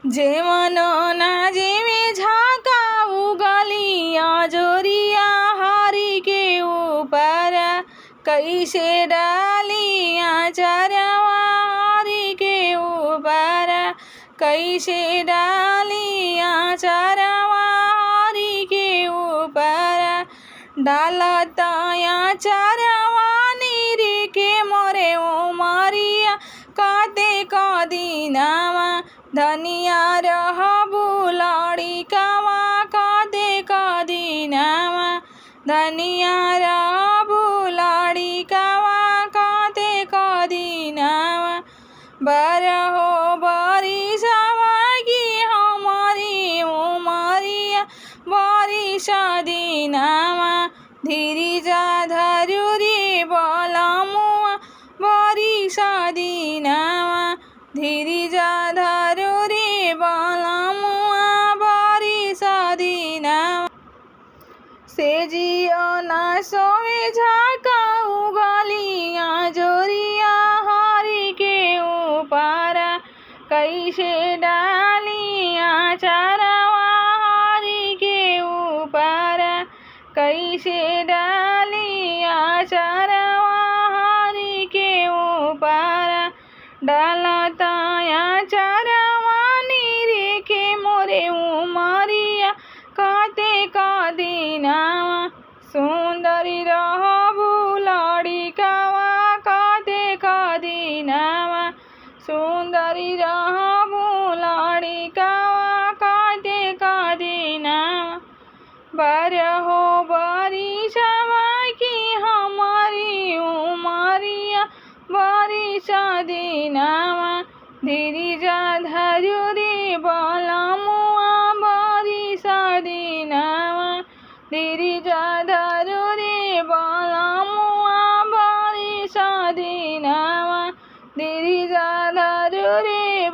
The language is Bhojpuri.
जेवन ना जेवे झाकाऊ गलिया जोरिया हरि के ऊपर कैसे डालिया चरवा हरि के ऊपर कैसे डालिया चरवा हरि के ऊपर डालताया चरवा नीरी के मोरे उमरिया काते कदीनावा धनिया रहबू लड़िकावा काते कदीनावा धनिया रहबू लड़िकावा काते कदीनावा बरहो बरिसवा की हमारी उमरिया बरिस दिनावा धीरिजा धरुरी बलमुआ बरिस दिनावा धीरिजा धरुरी बलमुआ बरिस दिनावा से जियो ना सोवे झाकाऊ गलिया जोरिया हरि के ऊपर कैसे डालिया चरवा हरि के ऊपर कैसे डालिया चरवा हरि के ऊपर डालताया चरवा नीरे के मोरे उमरिया काते कदीनावा सुंदरी रहबू लड़िकावा काते कदीनावा सुंदरी रहबू लड़िकावा काते कदीनावा बरहो बरिसवा की हमारी उमरिया बरिस दिनावा धीरिजा धरुरी बलमुआ बरिस दिनावा धीरिजा धरुरी बलमुआ बरिस दिनावा धीरिजा धरुरी